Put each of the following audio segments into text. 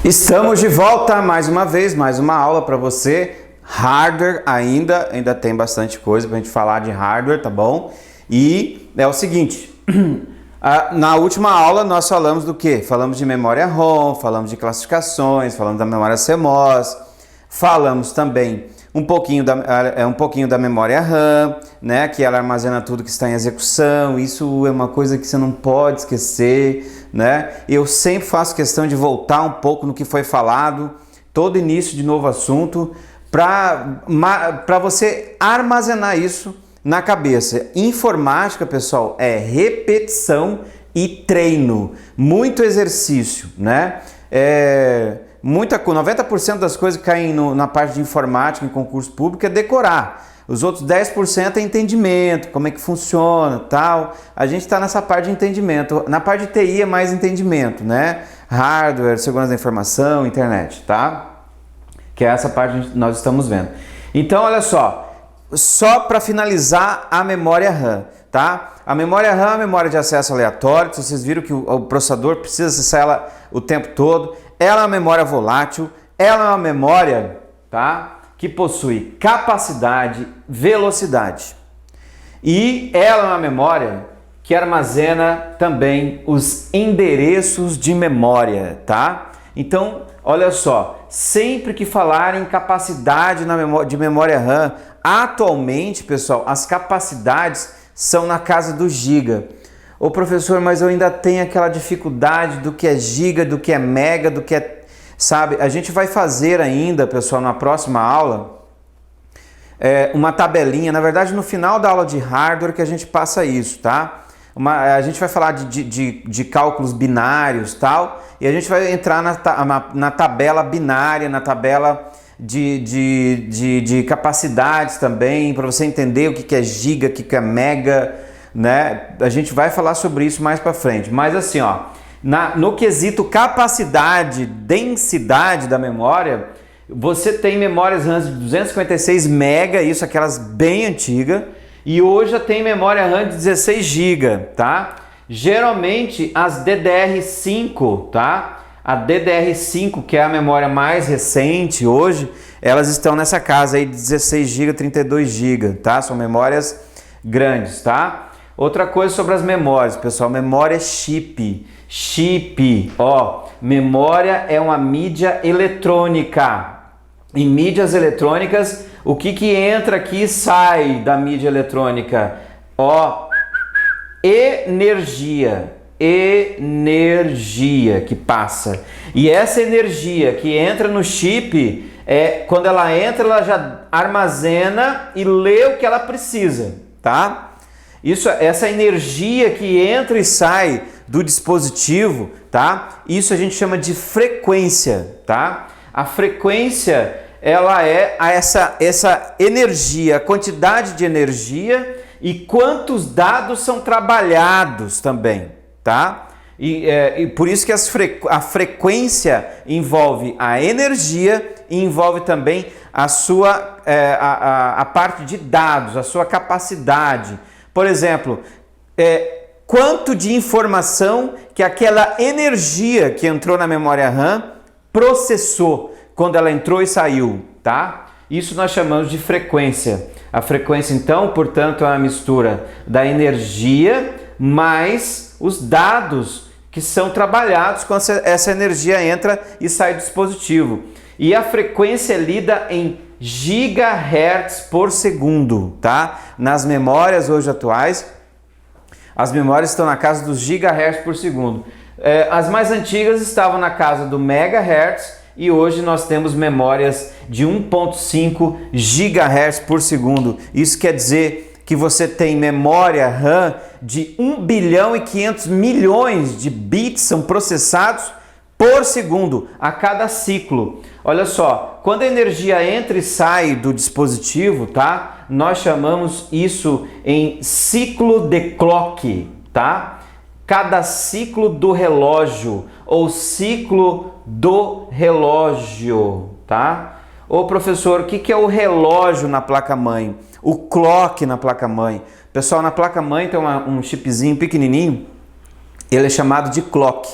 Estamos de volta mais uma vez, mais uma aula para você. Hardware ainda tem bastante coisa para a gente falar de hardware, tá bom? E é o seguinte, na última aula nós falamos do que? Falamos de memória ROM, falamos de classificações, falamos da memória CMOS, falamos também um pouquinho da memória RAM, né? Que ela armazena tudo que está em execução. Isso é uma coisa que você não pode esquecer, né? Eu sempre faço questão de voltar um pouco no que foi falado, todo início de novo assunto, para você armazenar isso na cabeça. Informática, pessoal, é repetição e treino, muito exercício, né? 90% das coisas que caem na parte de informática em concurso público é decorar. Os outros 10% é entendimento, como é que funciona, tal. A gente está nessa parte de entendimento. Na parte de TI é mais entendimento, né? Hardware, segurança da informação, internet, tá? Que é essa parte que nós estamos vendo. Então, olha só para finalizar a memória RAM, tá? A memória RAM é a memória de acesso aleatório. Vocês viram que o processador precisa acessar ela o tempo todo. Ela é uma memória volátil, ela é uma memória, tá, que possui capacidade, velocidade. E ela é uma memória que armazena também os endereços de memória, tá? Então, olha só, sempre que falar em capacidade de memória RAM, atualmente, pessoal, as capacidades são na casa do giga. Ô professor, mas eu ainda tenho aquela dificuldade do que é giga, do que é mega, do que é... Sabe, a gente vai fazer ainda, pessoal, na próxima aula, uma tabelinha. Na verdade, no final da aula de hardware que a gente passa isso, tá? A gente vai falar de cálculos binários, tal, e a gente vai entrar na tabela binária, na tabela de capacidades também, para você entender o que é giga, o que é mega, né? A gente vai falar sobre isso mais para frente, mas assim, ó, no quesito capacidade, densidade da memória, você tem memórias RAM de 256 MB, isso aquelas bem antigas, e hoje já tem memória RAM de 16 GB, tá? Geralmente as DDR5, tá? A DDR5, que é a memória mais recente hoje, elas estão nessa casa aí de 16 GB, 32 GB, tá? São memórias grandes, tá? Outra coisa sobre as memórias, pessoal, memória chip. Chip, ó, memória é uma mídia eletrônica. Em mídias eletrônicas, o que entra aqui e sai da mídia eletrônica? Ó, energia que passa. E essa energia que entra no chip, quando ela entra, ela já armazena e lê o que ela precisa, tá? Essa energia que entra e sai do dispositivo, tá? Isso a gente chama de frequência, tá? A frequência, ela é essa energia, a quantidade de energia e quantos dados são trabalhados também, tá? E por isso que a frequência envolve a energia e envolve também a parte de dados, a sua capacidade. Por exemplo, quanto de informação que aquela energia que entrou na memória RAM processou quando ela entrou e saiu, tá? Isso nós chamamos de frequência. A frequência, então, portanto, é uma mistura da energia mais os dados que são trabalhados quando essa energia entra e sai do dispositivo. E a frequência é lida em gigahertz por segundo, tá? Nas memórias hoje atuais, as memórias estão na casa dos gigahertz por segundo. As mais antigas estavam na casa do megahertz e hoje nós temos memórias de 1.5 gigahertz por segundo. Isso quer dizer que você tem memória RAM de 1 bilhão e 500 milhões de bits são processados por segundo a cada ciclo. Olha só, quando a energia entra e sai do dispositivo, tá? Nós chamamos isso em ciclo de clock, tá? Cada ciclo do relógio ou ciclo do relógio, tá? Ô professor, o que é o relógio na placa-mãe? o clock na placa-mãe. Pessoal, na placa-mãe tem um chipzinho pequenininho, ele é chamado de clock.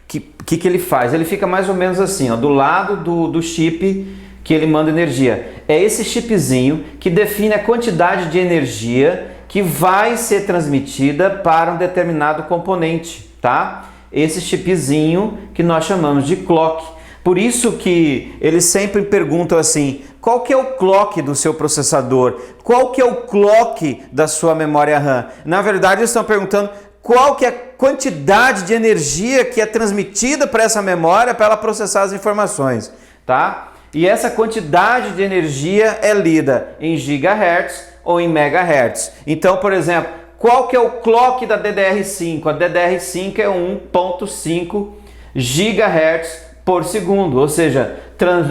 O que ele faz? Ele fica mais ou menos assim, ó, do lado do chip que ele manda energia. É esse chipzinho que define a quantidade de energia que vai ser transmitida para um determinado componente, tá? Esse chipzinho que nós chamamos de clock. Por isso que eles sempre perguntam assim, qual que é o clock do seu processador? Qual que é o clock da sua memória RAM? Na verdade, eles estão perguntando qual que é a quantidade de energia que é transmitida para essa memória para ela processar as informações, tá? E essa quantidade de energia é lida em gigahertz ou em megahertz. Então, por exemplo, qual que é o clock da DDR5? A DDR5 é 1.5 gigahertz por segundo, ou seja,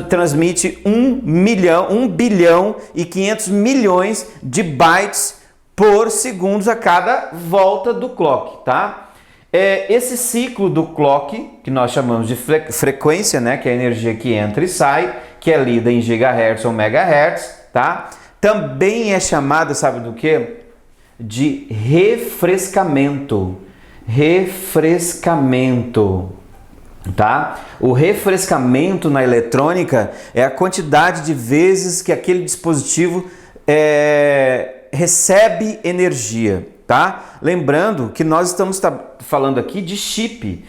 transmite 1 bilhão e 500 milhões de bytes por segundo a cada volta do clock, tá? Esse ciclo do clock, que nós chamamos de frequência, né, que é a energia que entra e sai, que é lida em gigahertz ou megahertz, tá? Também é chamada, sabe do quê? De refrescamento. Refrescamento, tá? O refrescamento na eletrônica é a quantidade de vezes que aquele dispositivo recebe energia, tá? Lembrando que nós estamos falando aqui de chip.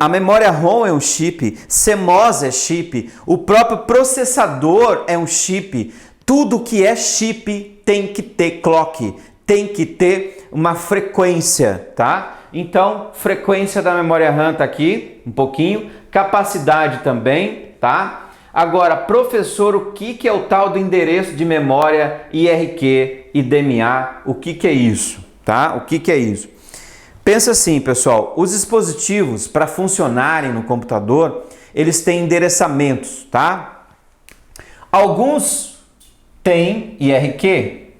A memória ROM é um chip, CMOS é chip, o próprio processador é um chip. Tudo que é chip tem que ter clock, tem que ter uma frequência, tá? Então, frequência da memória RAM tá aqui, um pouquinho, capacidade também, tá? Agora, professor, o que é o tal do endereço de memória IRQ e DMA? O que é isso, tá? O que é isso? Pensa assim, pessoal, os dispositivos para funcionarem no computador, eles têm endereçamentos, tá? Alguns têm IRQ,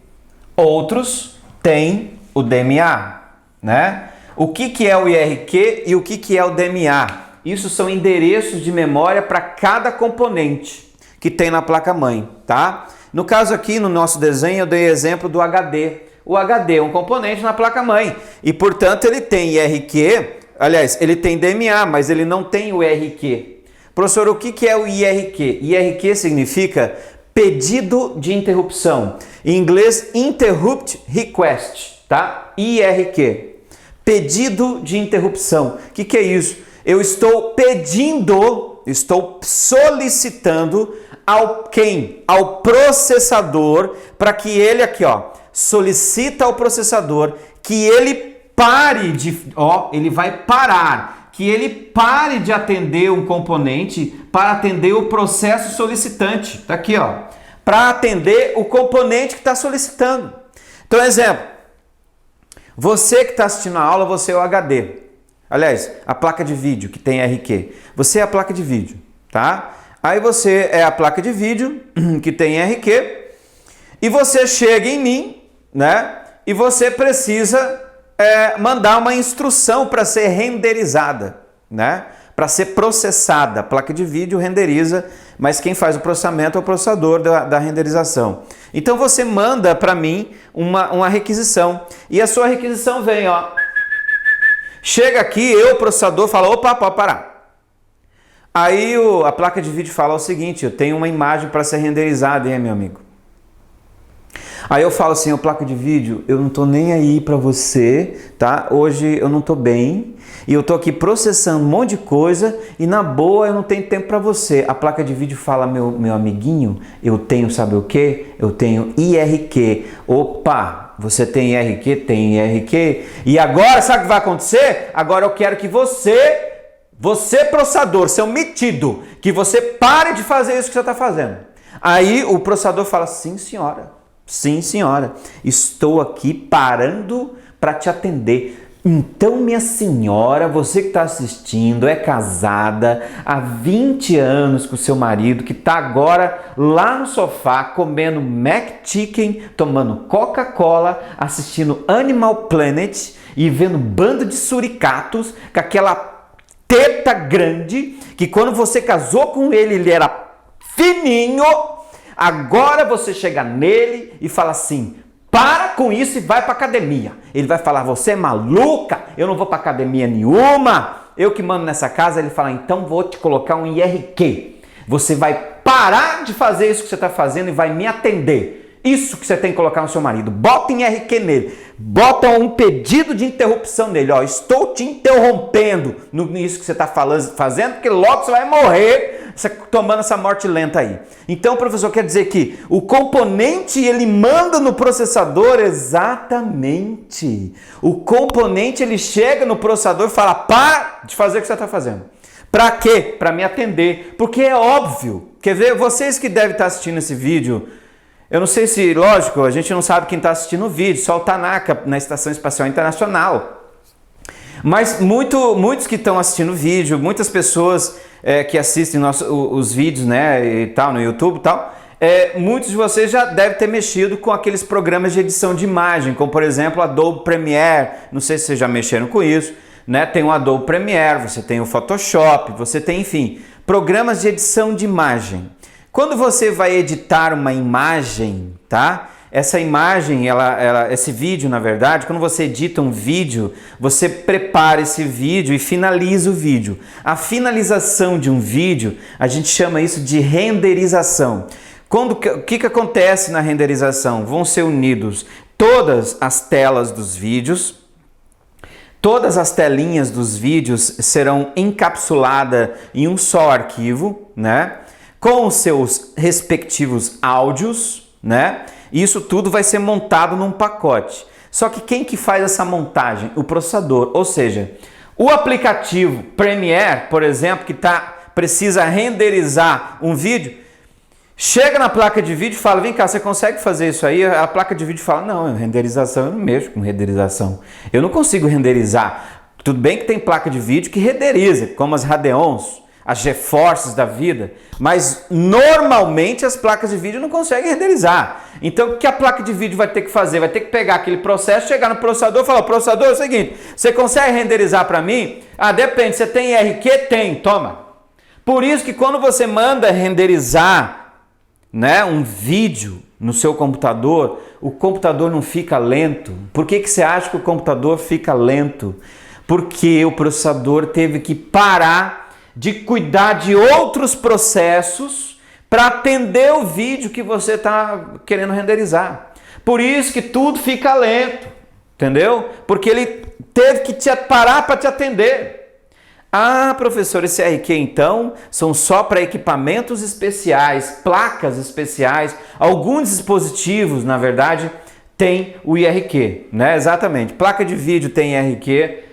outros têm o DMA, né? O que é o IRQ e o que é o DMA? Isso são endereços de memória para cada componente que tem na placa-mãe, tá? No caso aqui, no nosso desenho, eu dei exemplo do HD. O HD é um componente na placa-mãe e, portanto, ele tem IRQ, aliás, ele tem DMA, mas ele não tem o IRQ. Professor, o que é o IRQ? IRQ significa pedido de interrupção. Em inglês, Interrupt Request, tá? IRQ. Pedido de interrupção. O que é isso? Eu estou pedindo, estou solicitando ao quem? Ao processador, para que ele aqui, ó, solicita ao processador que ele pare de, ele vai parar, que ele pare de atender um componente para atender o processo solicitante. Tá aqui, ó, para atender o componente que está solicitando. Então, exemplo, você que está assistindo a aula, você é o HD. Aliás, a placa de vídeo que tem RQ. Você é a placa de vídeo, tá? Aí você é a placa de vídeo que tem RQ e você chega em mim, né? E você precisa mandar uma instrução para ser renderizada, né? Para ser processada. A placa de vídeo renderiza, mas quem faz o processamento é o processador da renderização. Então você manda para mim uma requisição e a sua requisição vem, ó. Chega aqui, o processador fala, opa, pode parar. Aí a placa de vídeo fala o seguinte, eu tenho uma imagem para ser renderizada, hein, meu amigo? Aí eu falo assim, placa de vídeo, eu não tô nem aí para você, tá? Hoje eu não tô bem e eu tô aqui processando um monte de coisa e na boa eu não tenho tempo para você. A placa de vídeo fala, meu amiguinho, eu tenho, sabe o quê? Eu tenho IRQ. Opa, você tem IRQ? Tem IRQ. E agora, sabe o que vai acontecer? Agora eu quero que você processador, seu metido, que você pare de fazer isso que você está fazendo. Aí o processador fala, sim senhora. Sim, senhora, estou aqui parando para te atender. Então, minha senhora, você que está assistindo, é casada há 20 anos com seu marido, que está agora lá no sofá comendo McChicken, tomando Coca-Cola, assistindo Animal Planet e vendo bando de suricatos com aquela teta grande, que quando você casou com ele, ele era fininho. Agora você chega nele e fala assim, Para com isso e vai para academia. Ele vai falar, você é maluca? Eu não vou para academia nenhuma. Eu que mando nessa casa. Ele fala, então vou te colocar um IRQ. Você vai parar de fazer isso que você está fazendo e vai me atender. Isso que você tem que colocar no seu marido. Bota em IRQ nele. Bota um pedido de interrupção nele. Ó, estou te interrompendo nisso que você está fazendo, porque logo você vai morrer tomando essa morte lenta aí. Então, professor, quer dizer que o componente, ele manda no processador exatamente. O componente, ele chega no processador e fala, para de fazer o que você está fazendo. Para quê? Para me atender. Porque é óbvio. Quer ver? Vocês que devem estar assistindo esse vídeo, eu não sei se, lógico, a gente não sabe quem está assistindo o vídeo, só o Tanaka na Estação Espacial Internacional. Mas muitos que estão assistindo o vídeo, muitas pessoas que assistem os vídeos, né, e tal, no YouTube e tal, muitos de vocês já devem ter mexido com aqueles programas de edição de imagem, como por exemplo Adobe Premiere, não sei se vocês já mexeram com isso, né? Tem o Adobe Premiere, você tem o Photoshop, você tem, enfim, programas de edição de imagem. Quando você vai editar uma imagem, tá? Essa imagem, esse vídeo, na verdade, quando você edita um vídeo, você prepara esse vídeo e finaliza o vídeo. A finalização de um vídeo, a gente chama isso de renderização. O que acontece na renderização? Vão ser unidos todas as telas dos vídeos, todas as telinhas dos vídeos serão encapsuladas em um só arquivo, né? Com os seus respectivos áudios, né? Isso tudo vai ser montado num pacote. Só que quem que faz essa montagem? O processador. Ou seja, o aplicativo Premiere, por exemplo, que precisa renderizar um vídeo, chega na placa de vídeo e fala, vem cá, você consegue fazer isso aí? A placa de vídeo fala, não, renderização, eu não mexo com renderização. Eu não consigo renderizar. Tudo bem que tem placa de vídeo que renderiza, como as Radeons, as GeForces da vida, mas normalmente as placas de vídeo não conseguem renderizar. Então o que a placa de vídeo vai ter que fazer? Vai ter que pegar aquele processo, chegar no processador e falar, processador, é o seguinte, você consegue renderizar para mim? Ah, depende, você tem IRQ? Tem, toma. Por isso que quando você manda renderizar, né, um vídeo no seu computador, o computador não fica lento. Por que você acha que o computador fica lento? Porque o processador teve que parar de cuidar de outros processos para atender o vídeo que você está querendo renderizar. Por isso que tudo fica lento, entendeu? Porque ele teve que parar para te atender. Ah, professor, esse IRQ então são só para equipamentos especiais, placas especiais, alguns dispositivos, na verdade, tem o IRQ, né? Exatamente. Placa de vídeo tem IRQ,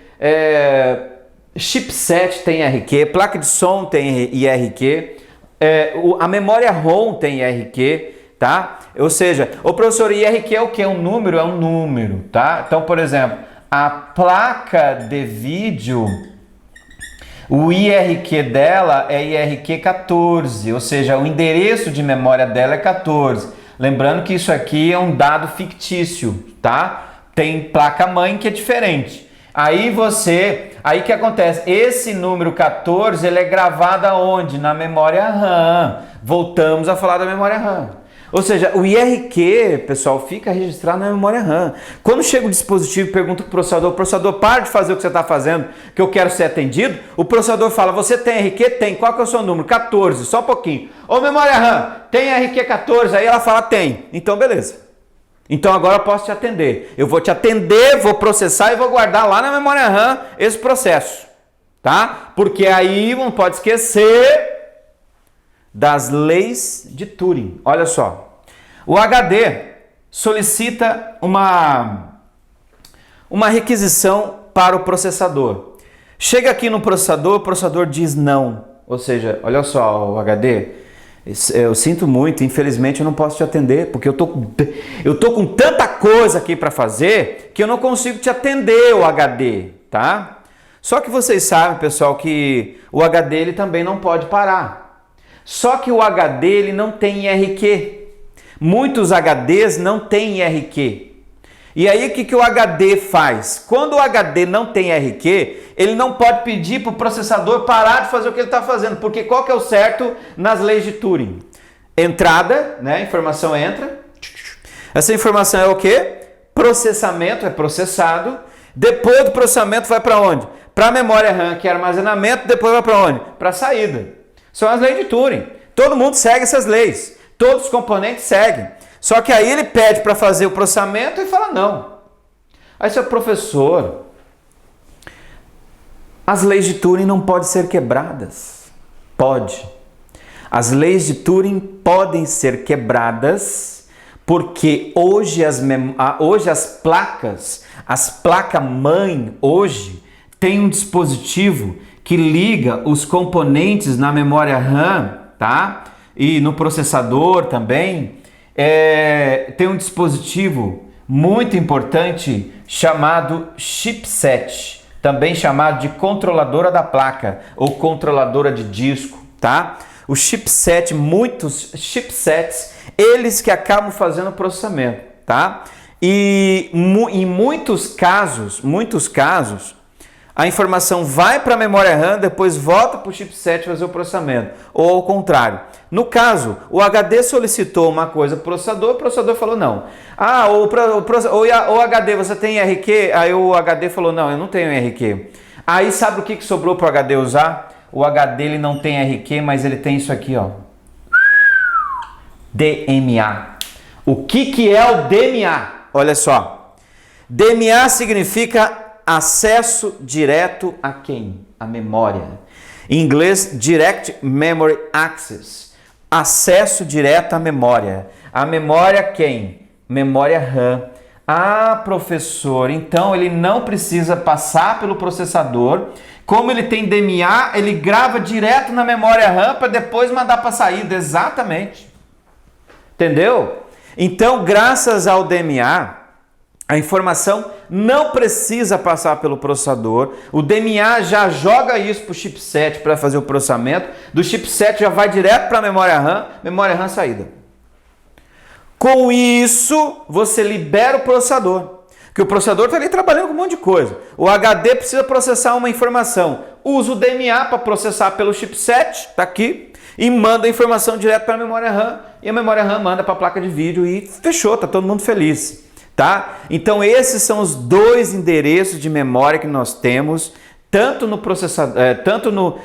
chipset tem IRQ, placa de som tem IRQ, a memória ROM tem IRQ, tá? Ou seja, o professor, IRQ é o que? É um número, tá? Então, por exemplo, a placa de vídeo, o IRQ dela é IRQ 14, ou seja, o endereço de memória dela é 14. Lembrando que isso aqui é um dado fictício, tá? Tem placa-mãe que é diferente. Aí que acontece? Esse número 14, ele é gravado aonde? Na memória RAM. Voltamos a falar da memória RAM. Ou seja, o IRQ, pessoal, fica registrado na memória RAM. Quando chega o dispositivo e pergunta para o processador, para de fazer o que você está fazendo, que eu quero ser atendido, o processador fala, você tem IRQ? Tem. Qual que é o seu número? 14, só um pouquinho. Ô, memória RAM, tem IRQ 14? Aí ela fala, tem. Então, beleza. Então agora eu posso te atender. Eu vou te atender, vou processar e vou guardar lá na memória RAM esse processo, tá? Porque aí não pode esquecer das leis de Turing. Olha só, o HD solicita uma requisição para o processador. Chega aqui no processador, o processador diz não. Ou seja, olha só, o HD, eu sinto muito, infelizmente eu não posso te atender, porque eu tô com tanta coisa aqui para fazer que eu não consigo te atender, o HD, tá? Só que vocês sabem, pessoal, que o HD ele também não pode parar. Só que o HD ele não tem IRQ. Muitos HDs não têm IRQ. E aí o que o HD faz? Quando o HD não tem IRQ, ele não pode pedir para o processador parar de fazer o que ele está fazendo. Porque qual que é o certo nas leis de Turing? Entrada, né? A informação entra. Essa informação é o quê? Processamento, é processado. Depois do processamento vai para onde? Para a memória RAM, que é armazenamento, depois vai para onde? Para a saída. São as leis de Turing. Todo mundo segue essas leis. Todos os componentes seguem. Só que aí ele pede para fazer o processamento e fala não. Aí seu professor, as leis de Turing não podem ser quebradas. Pode. As leis de Turing podem ser quebradas porque hoje as placas-mãe hoje tem um dispositivo que liga os componentes na memória RAM, tá? E no processador também. Tem um dispositivo muito importante chamado chipset, também chamado de controladora da placa ou controladora de disco, tá? O chipset, muitos chipsets, eles que acabam fazendo o processamento, tá? E em muitos casos, a informação vai para a memória RAM, depois volta para o chipset fazer o processamento, ou ao contrário. No caso, o HD solicitou uma coisa para o processador falou não. O HD, você tem RQ? Aí o HD falou não, eu não tenho RQ. Aí sabe o que sobrou para o HD usar? O HD ele não tem RQ, mas ele tem isso aqui, ó. DMA. O que é o DMA? Olha só. DMA significa acesso direto a quem? A memória. Em inglês, Direct Memory Access. Acesso direto à memória. A memória quem? Memória RAM. Ah, professor, então ele não precisa passar pelo processador. Como ele tem DMA, ele grava direto na memória RAM para depois mandar para a saída. Exatamente. Entendeu? Então, graças ao DMA, a informação não precisa passar pelo processador. O DMA já joga isso para o chipset para fazer o processamento. Do chipset já vai direto para a memória RAM saída. Com isso, você libera o processador. Porque o processador está ali trabalhando com um monte de coisa. O HD precisa processar uma informação. Usa o DMA para processar pelo chipset, está aqui, e manda a informação direto para a memória RAM. E a memória RAM manda para a placa de vídeo e fechou, está todo mundo feliz. Tá? Então esses são os dois endereços de memória que nós temos, tanto no processador, tanto no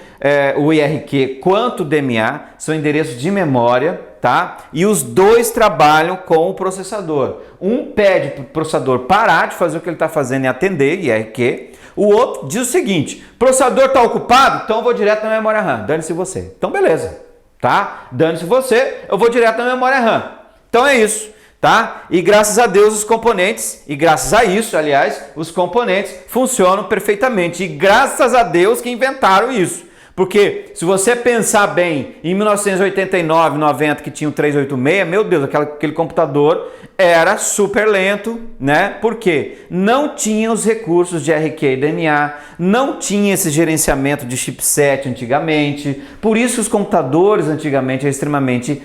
o IRQ quanto o DMA, são endereços de memória, tá? E os dois trabalham com o processador. Um pede para o processador parar de fazer o que ele está fazendo e atender, IRQ. O outro diz o seguinte: processador está ocupado? Então eu vou direto na memória RAM. Dane-se você. Então beleza, tá? Dane-se você, eu vou direto na memória RAM. Então é isso. Tá? E graças a Deus os componentes, e graças a isso, aliás, os componentes funcionam perfeitamente. E graças a Deus que inventaram isso. Porque se você pensar bem, em 1989, 90, que tinha o 386, meu Deus, aquele computador era super lento, né? Por quê? Não tinha os recursos de RQ e DMA, não tinha esse gerenciamento de chipset antigamente. Por isso os computadores antigamente eram extremamente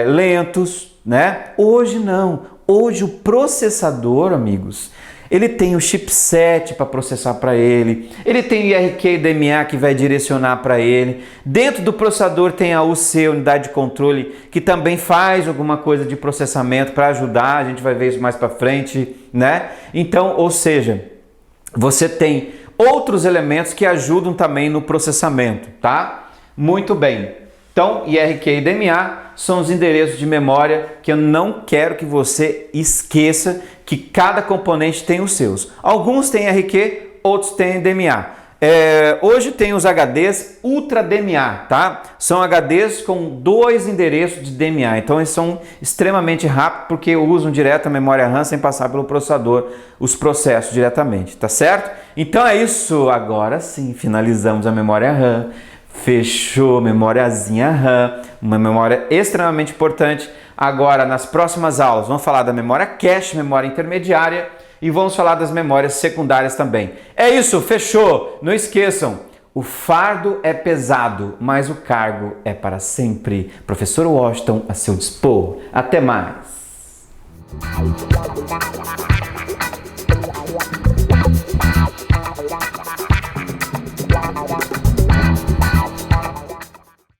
lentos, né? Hoje não. Hoje o processador, amigos, ele tem o chipset para processar para ele, ele tem o IRQ e DMA que vai direcionar para ele. Dentro do processador tem a UC, unidade de controle, que também faz alguma coisa de processamento para ajudar. A gente vai ver isso mais para frente, né? Então, ou seja, você tem outros elementos que ajudam também no processamento, tá? Muito bem. Então, IRQ e DMA são os endereços de memória que eu não quero que você esqueça, que cada componente tem os seus. Alguns têm IRQ, outros têm DMA. Hoje tem os HDs Ultra DMA, tá? São HDs com 2 endereços de DMA. Então, eles são extremamente rápidos porque usam direto a memória RAM sem passar pelo processador, os processos diretamente, tá certo? Então é isso. Agora sim, finalizamos a memória RAM. Fechou, memóriazinha RAM, uma memória extremamente importante. Agora, nas próximas aulas, vamos falar da memória cache, memória intermediária, e vamos falar das memórias secundárias também. É isso, fechou! Não esqueçam, o fardo é pesado, mas o cargo é para sempre. Professor Washington, a seu dispor. Até mais!